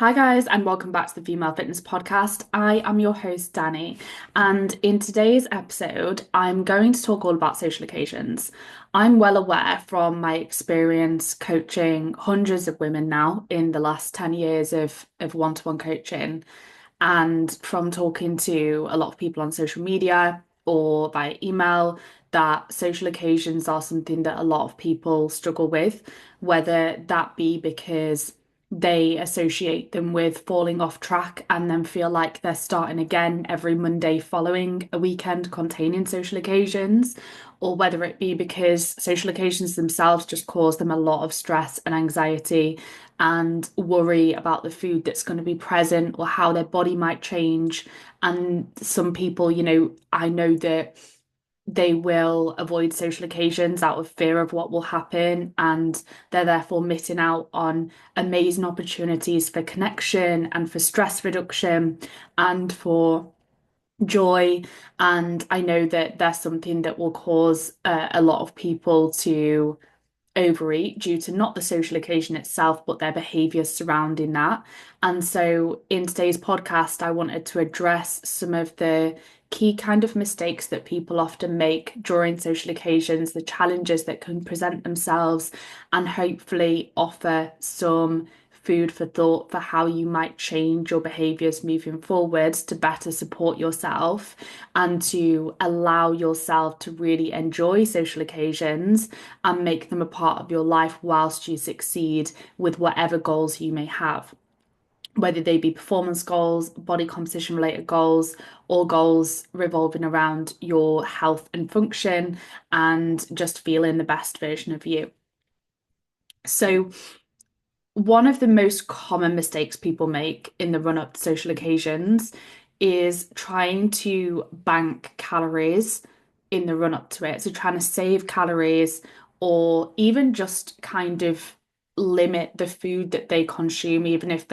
Hi, guys, and welcome back to the Female Fitness Podcast. I am your host, Danny, and in today's episode, I'm going to talk all about social occasions. I'm well aware from my experience coaching hundreds of women now in the last 10 years of one-to-one coaching, and from talking to a lot of people on social media or via email, that social occasions are something that a lot of people struggle with, whether that be because they associate them with falling off track and then feel like they're starting again every Monday following a weekend containing social occasions, or whether it be because social occasions themselves just cause them a lot of stress and anxiety and worry about the food that's going to be present or how their body might change. And some people, I know that they will avoid social occasions out of fear of what will happen, and they're therefore missing out on amazing opportunities for connection and for stress reduction and for joy. And I know that there's something that will cause a lot of people to overeat due to not the social occasion itself, but their behaviors surrounding that. And so in today's podcast, I wanted to address some of the key kind of mistakes that people often make during social occasions, the challenges that can present themselves, and hopefully offer some food for thought for how you might change your behaviors moving forwards to better support yourself and to allow yourself to really enjoy social occasions and make them a part of your life whilst you succeed with whatever goals you may have, whether they be performance goals, body composition related goals, or goals revolving around your health and function and just feeling the best version of you. So, one of the most common mistakes people make in the run up to social occasions is trying to bank calories in the run up to it. So trying to save calories or even just kind of limit the food that they consume, even if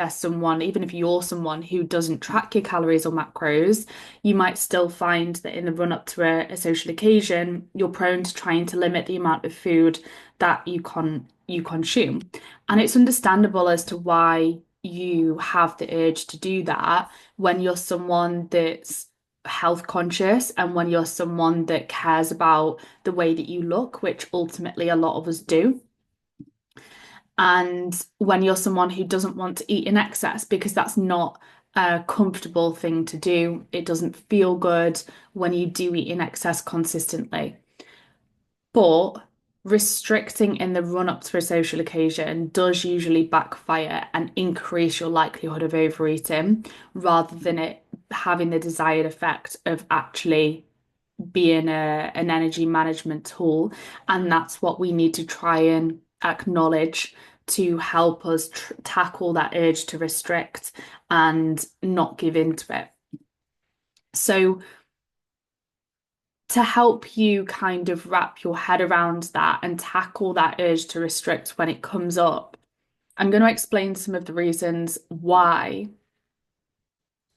you're someone who doesn't track your calories or macros, you might still find that in the run up to a social occasion, you're prone to trying to limit the amount of food that you consume. And it's understandable as to why you have the urge to do that when you're someone that's health conscious and when you're someone that cares about the way that you look, which ultimately a lot of us do. And when you're someone who doesn't want to eat in excess because that's not a comfortable thing to do, it doesn't feel good when you do eat in excess consistently. But restricting in the run up to a social occasion does usually backfire and increase your likelihood of overeating rather than it having the desired effect of actually being an energy management tool. And that's what we need to try and acknowledge to help us tackle that urge to restrict and not give in to it. So, to help you kind of wrap your head around that and tackle that urge to restrict when it comes up, I'm going to explain some of the reasons why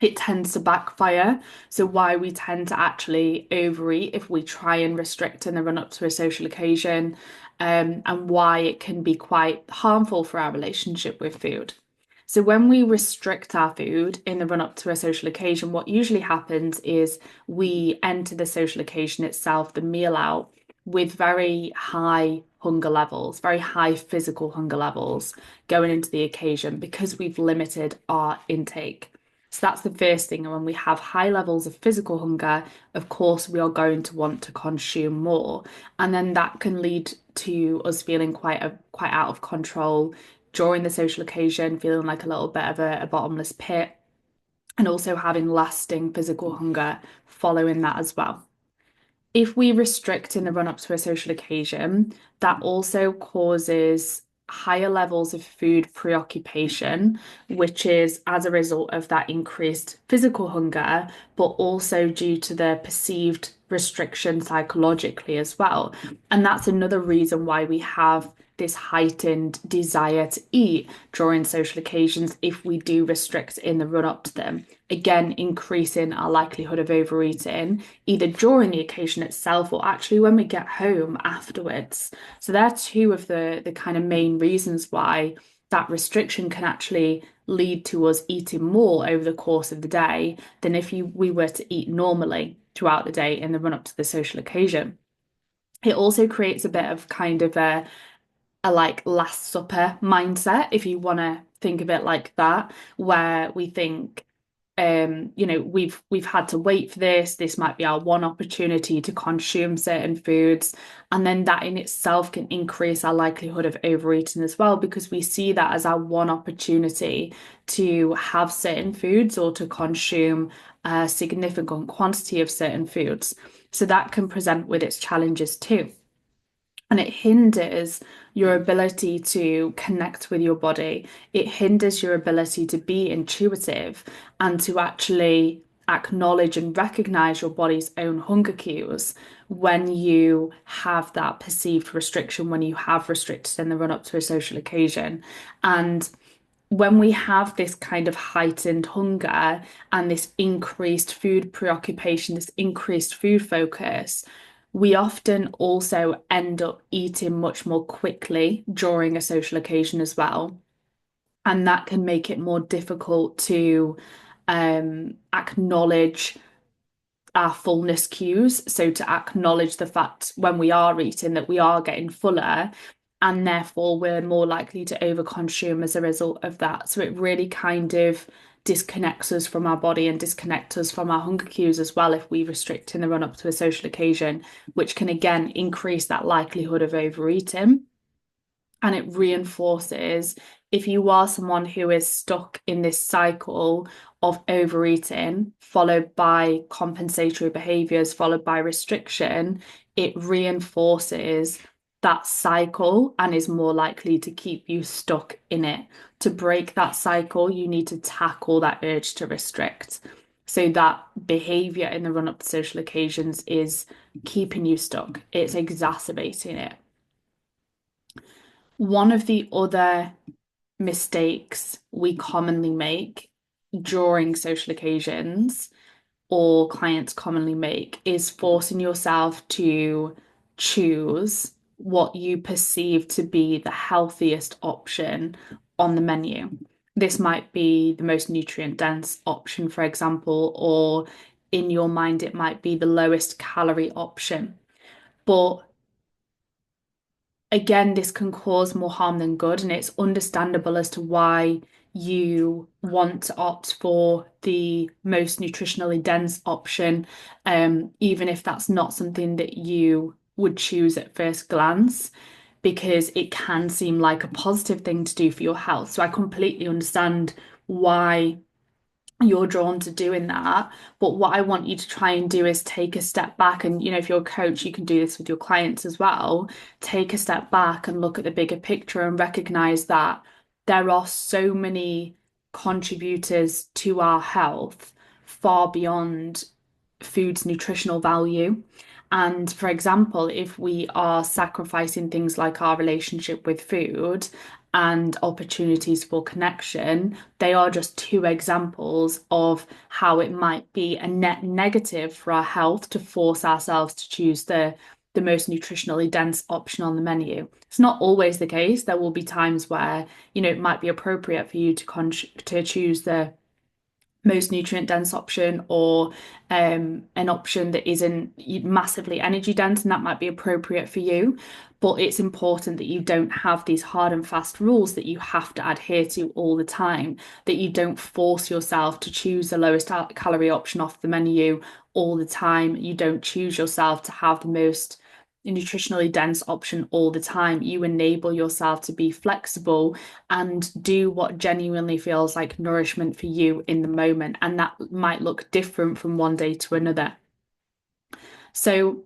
it tends to backfire. So, why we tend to actually overeat if we try and restrict in the run up to a social occasion, and why it can be quite harmful for our relationship with food. So, when we restrict our food in the run up to a social occasion, what usually happens is we enter the social occasion itself, the meal out, with very high hunger levels, very high physical hunger levels going into the occasion because we've limited our intake. So that's the first thing. And when we have high levels of physical hunger, of course, we are going to want to consume more. And then that can lead to us feeling quite out of control during the social occasion, feeling like a little bit of a bottomless pit, and also having lasting physical hunger following that as well. If we restrict in the run up to a social occasion, that also causes higher levels of food preoccupation, which is as a result of that increased physical hunger, but also due to the perceived restriction psychologically as well. And that's another reason why we have this heightened desire to eat during social occasions if we do restrict in the run up to them. Again, increasing our likelihood of overeating either during the occasion itself or actually when we get home afterwards. So they're two of the kind of main reasons why that restriction can actually lead to us eating more over the course of the day than if we were to eat normally throughout the day in the run up to the social occasion. It also creates a bit of kind of a like Last Supper mindset, if you want to think of it like that, where we think, we've had to wait for this. This might be our one opportunity to consume certain foods. And then that in itself can increase our likelihood of overeating as well, because we see that as our one opportunity to have certain foods or to consume a significant quantity of certain foods. So that can present with its challenges too. And it hinders your ability to connect with your body. It hinders your ability to be intuitive and to actually acknowledge and recognize your body's own hunger cues when you have that perceived restriction, when you have restricted in the run up to a social occasion. And when we have this kind of heightened hunger and this increased food preoccupation, this increased food focus, we often also end up eating much more quickly during a social occasion as well. And that can make it more difficult to acknowledge our fullness cues. So to acknowledge the fact when we are eating that we are getting fuller, and therefore we're more likely to overconsume as a result of that. So it really kind of disconnects us from our body and disconnects us from our hunger cues as well if we restrict in the run up to a social occasion, which can again increase that likelihood of overeating. And it reinforces if you are someone who is stuck in this cycle of overeating, followed by compensatory behaviors, followed by restriction, it reinforces that cycle and is more likely to keep you stuck in it. To break that cycle, you need to tackle that urge to restrict. So that behavior in the run up to social occasions is keeping you stuck. It's exacerbating it. One of the other mistakes we commonly make during social occasions or clients commonly make is forcing yourself to choose what you perceive to be the healthiest option on the menu. This might be the most nutrient dense option, for example, or in your mind, it might be the lowest calorie option. But again, this can cause more harm than good, and it's understandable as to why you want to opt for the most nutritionally dense option, even if that's not something that you would choose at first glance, because it can seem like a positive thing to do for your health. So I completely understand why you're drawn to doing that. But what I want you to try and do is take a step back. And, if you're a coach, you can do this with your clients as well. Take a step back and look at the bigger picture and recognize that there are so many contributors to our health far beyond food's nutritional value. And for example, if we are sacrificing things like our relationship with food and opportunities for connection, they are just two examples of how it might be a net negative for our health to force ourselves to choose the most nutritionally dense option on the menu. It's not always the case. There will be times where, it might be appropriate for you to choose the most nutrient dense option or an option that isn't massively energy dense, and that might be appropriate for you. But it's important that you don't have these hard and fast rules that you have to adhere to all the time, that you don't force yourself to choose the lowest calorie option off the menu all the time. You don't choose yourself to have the most nutritionally dense option all the time. You enable yourself to be flexible and do what genuinely feels like nourishment for you in the moment. And that might look different from one day to another. So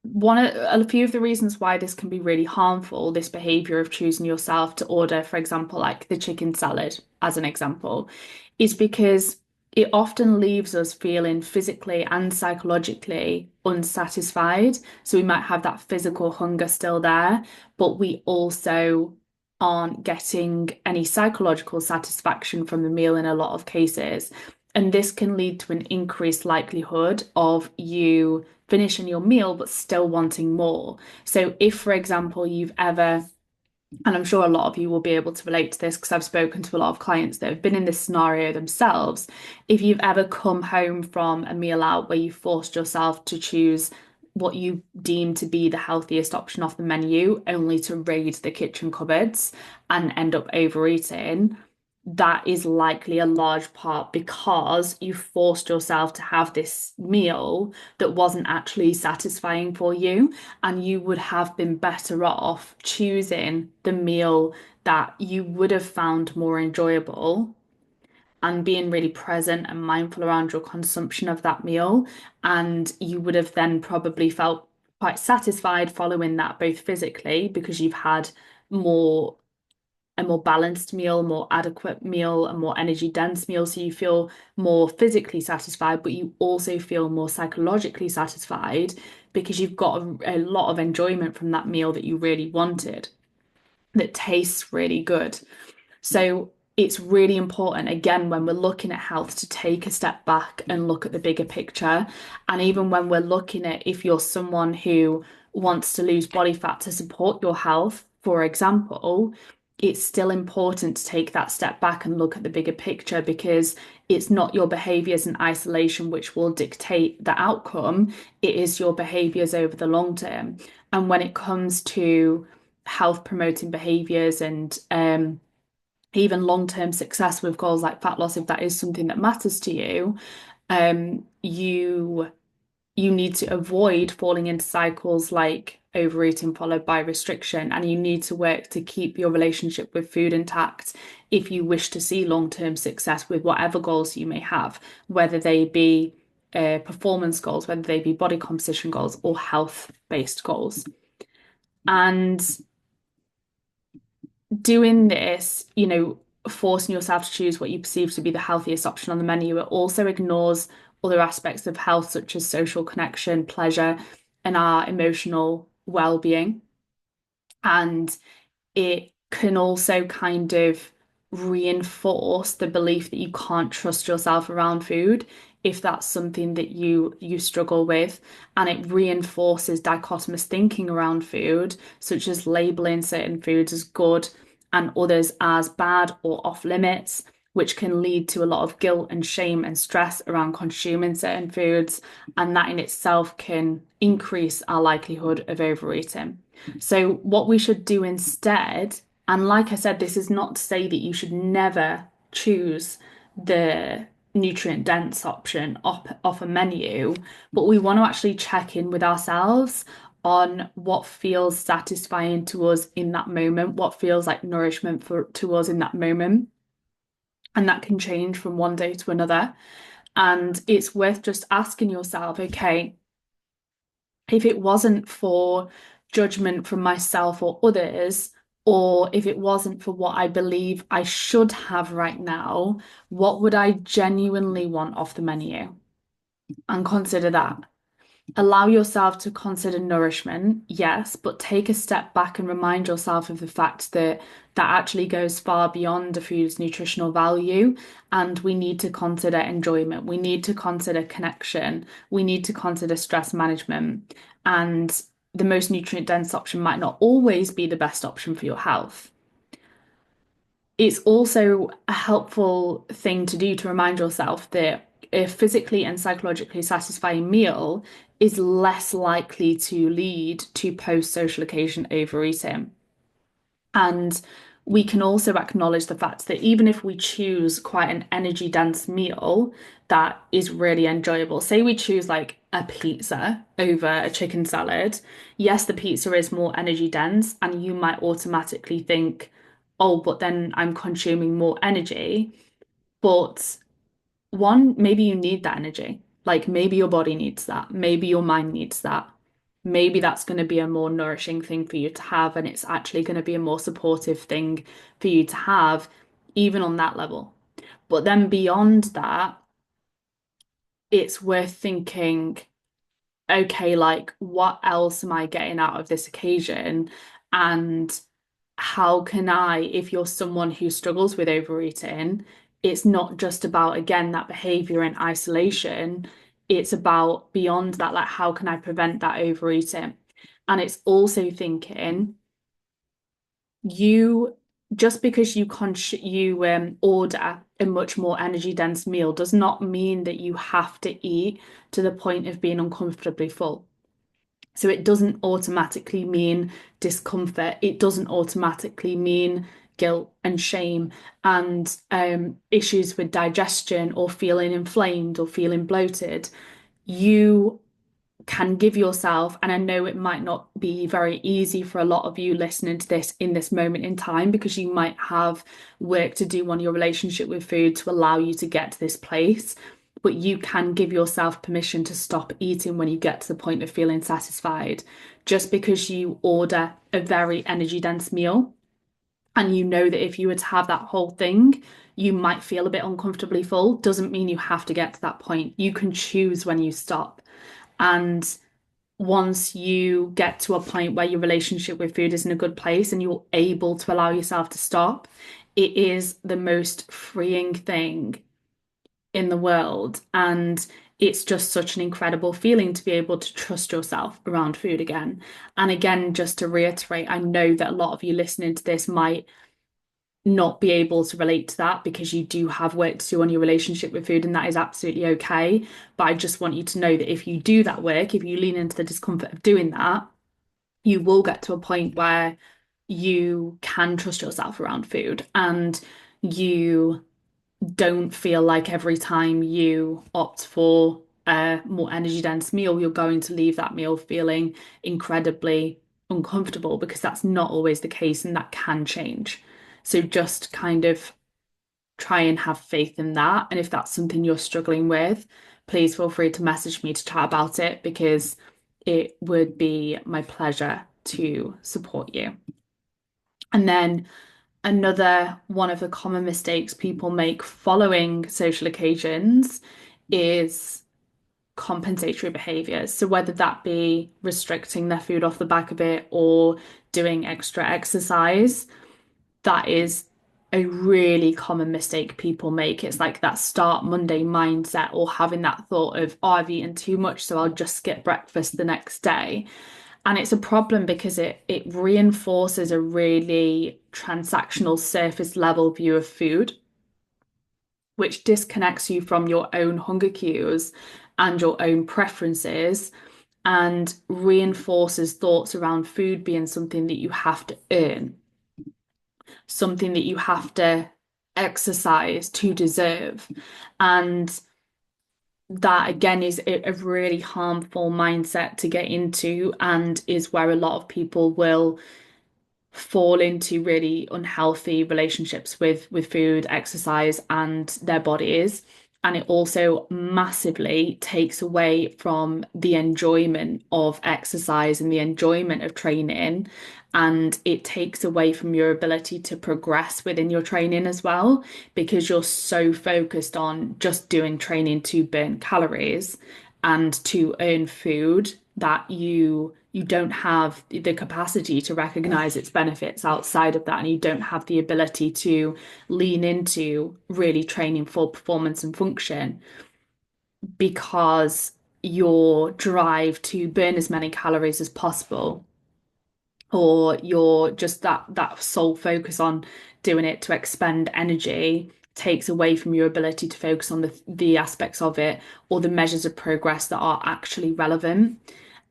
a few of the reasons why this can be really harmful, this behavior of choosing yourself to order, for example, like the chicken salad, as an example, is because it often leaves us feeling physically and psychologically unsatisfied. So we might have that physical hunger still there, but we also aren't getting any psychological satisfaction from the meal in a lot of cases. And this can lead to an increased likelihood of you finishing your meal but still wanting more. So if, for example, you've ever And I'm sure a lot of you will be able to relate to this because I've spoken to a lot of clients that have been in this scenario themselves. If you've ever come home from a meal out where you forced yourself to choose what you deem to be the healthiest option off the menu, only to raid the kitchen cupboards and end up overeating, that is likely a large part because you forced yourself to have this meal that wasn't actually satisfying for you, and you would have been better off choosing the meal that you would have found more enjoyable and being really present and mindful around your consumption of that meal. And you would have then probably felt quite satisfied following that, both physically, because you've had more a more balanced meal, more adequate meal, a more energy dense meal. So you feel more physically satisfied, but you also feel more psychologically satisfied because you've got a lot of enjoyment from that meal that you really wanted, that tastes really good. So it's really important, again, when we're looking at health, to take a step back and look at the bigger picture. And even when we're looking at if you're someone who wants to lose body fat to support your health, for example, it's still important to take that step back and look at the bigger picture because it's not your behaviors in isolation which will dictate the outcome. It is your behaviors over the long term. And when it comes to health promoting behaviors and even long-term success with goals like fat loss, if that is something that matters to you, you need to avoid falling into cycles like overeating followed by restriction, and you need to work to keep your relationship with food intact if you wish to see long-term success with whatever goals you may have, whether they be performance goals, whether they be body composition goals or health-based goals. And doing this, forcing yourself to choose what you perceive to be the healthiest option on the menu, it also ignores other aspects of health, such as social connection, pleasure, and our emotional well-being. And it can also kind of reinforce the belief that you can't trust yourself around food if that's something that you struggle with, and it reinforces dichotomous thinking around food, such as labeling certain foods as good and others as bad or off limits, which can lead to a lot of guilt and shame and stress around consuming certain foods, and that in itself can increase our likelihood of overeating. So, what we should do instead, and like I said, this is not to say that you should never choose the nutrient dense option off a menu, but we want to actually check in with ourselves on what feels satisfying to us in that moment, what feels like nourishment to us in that moment. And that can change from one day to another. And it's worth just asking yourself, okay, if it wasn't for judgment from myself or others, or if it wasn't for what I believe I should have right now, what would I genuinely want off the menu? And consider that. Allow yourself to consider nourishment, yes, but take a step back and remind yourself of the fact that that actually goes far beyond a food's nutritional value. And we need to consider enjoyment. We need to consider connection. We need to consider stress management. And the most nutrient dense option might not always be the best option for your health. It's also a helpful thing to do to remind yourself that a physically and psychologically satisfying meal is less likely to lead to post-social occasion overeating. And we can also acknowledge the fact that even if we choose quite an energy dense meal that is really enjoyable, say we choose like a pizza over a chicken salad, yes, the pizza is more energy dense, and you might automatically think, oh, but then I'm consuming more energy. But one, maybe you need that energy. Like maybe your body needs that. Maybe your mind needs that. Maybe that's going to be a more nourishing thing for you to have, and it's actually going to be a more supportive thing for you to have, even on that level. But then beyond that, it's worth thinking, okay, like what else am I getting out of this occasion? And how can I, if you're someone who struggles with overeating, it's not just about, again, that behavior in isolation. It's about beyond that, like, how can I prevent that overeating? And it's also thinking, You just because you order a much more energy dense meal does not mean that you have to eat to the point of being uncomfortably full. So it doesn't automatically mean discomfort. It doesn't automatically mean guilt and shame and issues with digestion or feeling inflamed or feeling bloated. You can give yourself, and I know it might not be very easy for a lot of you listening to this in this moment in time because you might have work to do on your relationship with food to allow you to get to this place. But you can give yourself permission to stop eating when you get to the point of feeling satisfied. Just because you order a very energy dense meal and you know that if you were to have that whole thing, you might feel a bit uncomfortably full, doesn't mean you have to get to that point. You can choose when you stop. And once you get to a point where your relationship with food is in a good place and you're able to allow yourself to stop, it is the most freeing thing in the world. And it's just such an incredible feeling to be able to trust yourself around food again. And again, just to reiterate, I know that a lot of you listening to this might not be able to relate to that because you do have work to do on your relationship with food, and that is absolutely okay. But I just want you to know that if you do that work, if you lean into the discomfort of doing that, you will get to a point where you can trust yourself around food and you don't feel like every time you opt for a more energy dense meal, you're going to leave that meal feeling incredibly uncomfortable because that's not always the case and that can change. So just kind of try and have faith in that. And if that's something you're struggling with, please feel free to message me to chat about it because it would be my pleasure to support you. And then another one of the common mistakes people make following social occasions is compensatory behaviors. So whether that be restricting their food off the back of it or doing extra exercise, that is a really common mistake people make. It's like that start Monday mindset or having that thought of, oh, I've eaten too much, so I'll just skip breakfast the next day. And it's a problem because it reinforces a really transactional surface level view of food, which disconnects you from your own hunger cues and your own preferences and reinforces thoughts around food being something that you have to earn, something that you have to exercise to deserve. And that again is a really harmful mindset to get into and is where a lot of people will fall into really unhealthy relationships with food, exercise, and their bodies. And it also massively takes away from the enjoyment of exercise and the enjoyment of training. And it takes away from your ability to progress within your training as well, because you're so focused on just doing training to burn calories and to earn food that you don't have the capacity to recognize its benefits outside of that, and you don't have the ability to lean into really training for performance and function because your drive to burn as many calories as possible or your just that sole focus on doing it to expend energy takes away from your ability to focus on the aspects of it or the measures of progress that are actually relevant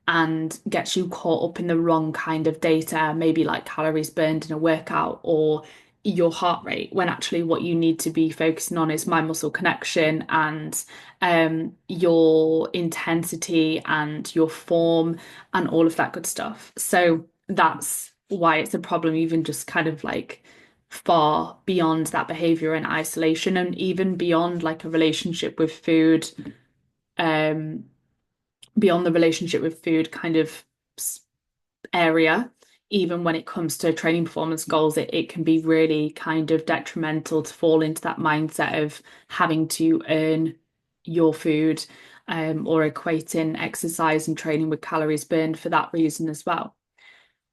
and gets you caught up in the wrong kind of data, maybe like calories burned in a workout or your heart rate, when actually what you need to be focusing on is mind muscle connection and your intensity and your form and all of that good stuff. So that's why it's a problem, even just kind of like far beyond that behavior and isolation and even beyond like a relationship with food, um, beyond the relationship with food kind of area, even when it comes to training performance goals, it can be really kind of detrimental to fall into that mindset of having to earn your food, or equating exercise and training with calories burned for that reason as well.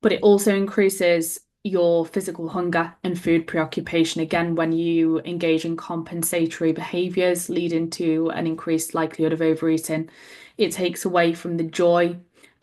But it also increases your physical hunger and food preoccupation again when you engage in compensatory behaviors, leading to an increased likelihood of overeating. It takes away from the joy,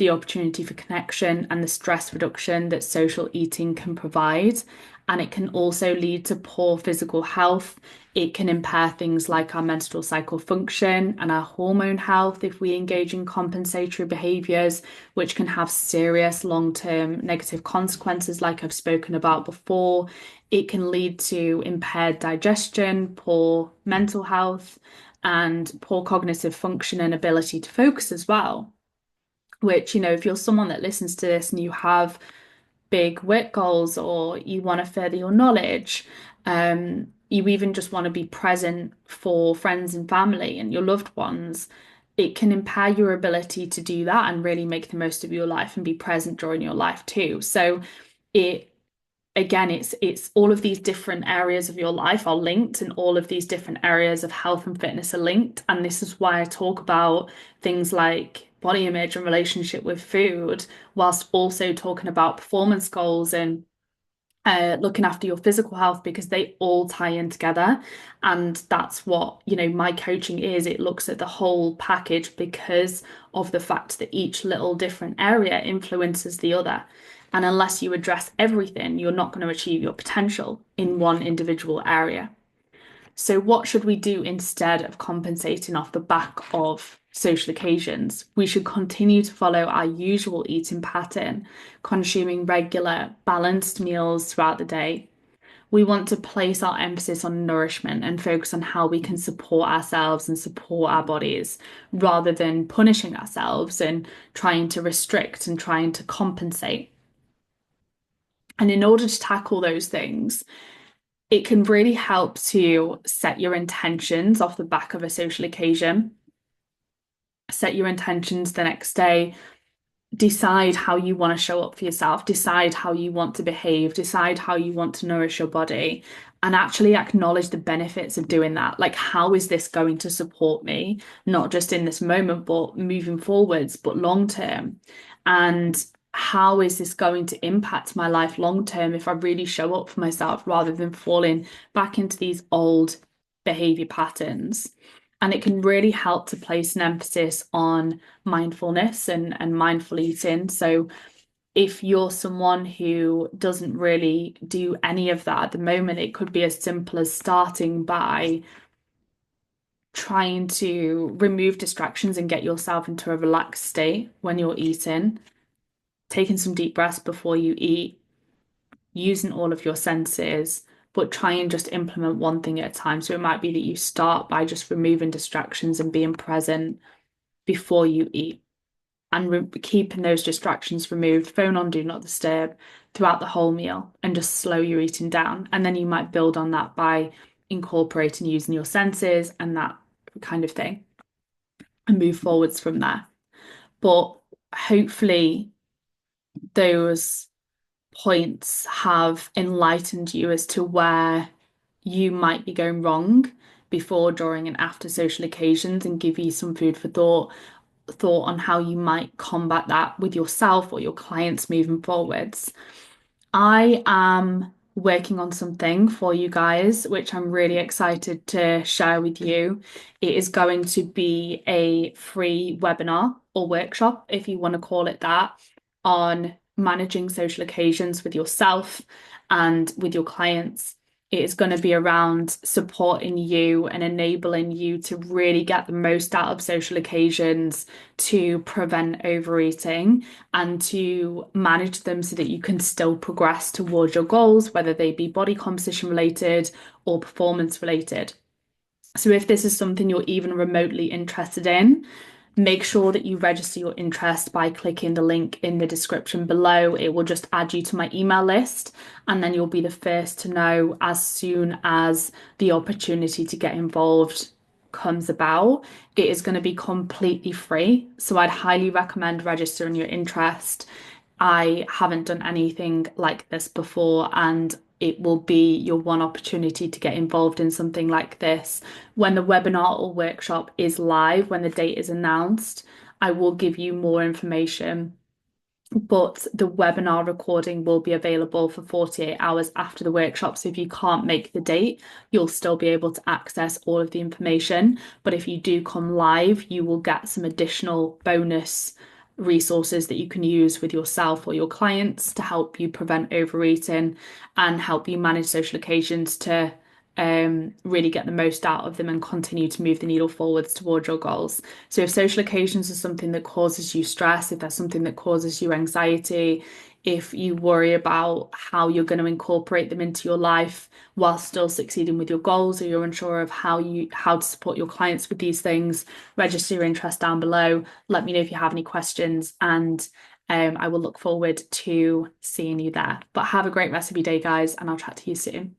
the opportunity for connection and the stress reduction that social eating can provide. And it can also lead to poor physical health. It can impair things like our menstrual cycle function and our hormone health if we engage in compensatory behaviors, which can have serious long-term negative consequences, like I've spoken about before. It can lead to impaired digestion, poor mental health, and poor cognitive function and ability to focus as well. Which, if you're someone that listens to this and you have big work goals or you want to further your knowledge, you even just want to be present for friends and family and your loved ones, it can impair your ability to do that and really make the most of your life and be present during your life too. So it again, it's all of these different areas of your life are linked, and all of these different areas of health and fitness are linked. And this is why I talk about things like body image and relationship with food, whilst also talking about performance goals and looking after your physical health, because they all tie in together. And that's what, my coaching is. It looks at the whole package because of the fact that each little different area influences the other. And unless you address everything, you're not going to achieve your potential in one individual area. So, what should we do instead of compensating off the back of social occasions? We should continue to follow our usual eating pattern, consuming regular, balanced meals throughout the day. We want to place our emphasis on nourishment and focus on how we can support ourselves and support our bodies rather than punishing ourselves and trying to restrict and trying to compensate. And in order to tackle those things, it can really help to set your intentions off the back of a social occasion. Set your intentions the next day. Decide how you want to show up for yourself. Decide how you want to behave. Decide how you want to nourish your body. And actually acknowledge the benefits of doing that. Like, how is this going to support me? Not just in this moment, but moving forwards, but long term. And how is this going to impact my life long term if I really show up for myself rather than falling back into these old behavior patterns? And it can really help to place an emphasis on mindfulness and mindful eating. So if you're someone who doesn't really do any of that at the moment, it could be as simple as starting by trying to remove distractions and get yourself into a relaxed state when you're eating, taking some deep breaths before you eat, using all of your senses, but try and just implement one thing at a time. So it might be that you start by just removing distractions and being present before you eat and keeping those distractions removed, phone on, do not disturb throughout the whole meal and just slow your eating down. And then you might build on that by incorporating using your senses and that kind of thing and move forwards from there. But hopefully those points have enlightened you as to where you might be going wrong before, during, and after social occasions and give you some food for thought on how you might combat that with yourself or your clients moving forwards. I am working on something for you guys, which I'm really excited to share with you. It is going to be a free webinar or workshop, if you want to call it that, on managing social occasions with yourself and with your clients. It is going to be around supporting you and enabling you to really get the most out of social occasions to prevent overeating and to manage them so that you can still progress towards your goals, whether they be body composition related or performance related. So if this is something you're even remotely interested in, make sure that you register your interest by clicking the link in the description below. It will just add you to my email list, and then you'll be the first to know as soon as the opportunity to get involved comes about. It is going to be completely free, so I'd highly recommend registering your interest. I haven't done anything like this before, and it will be your one opportunity to get involved in something like this. When the webinar or workshop is live, when the date is announced, I will give you more information. But the webinar recording will be available for 48 hours after the workshop. So if you can't make the date, you'll still be able to access all of the information. But if you do come live, you will get some additional bonus resources that you can use with yourself or your clients to help you prevent overeating and help you manage social occasions to really get the most out of them and continue to move the needle forwards towards your goals. So, if social occasions are something that causes you stress, if there's something that causes you anxiety, if you worry about how you're going to incorporate them into your life while still succeeding with your goals, or you're unsure of how to support your clients with these things, register your interest down below. Let me know if you have any questions, and I will look forward to seeing you there. But have a great rest of your day, guys, and I'll chat to you soon.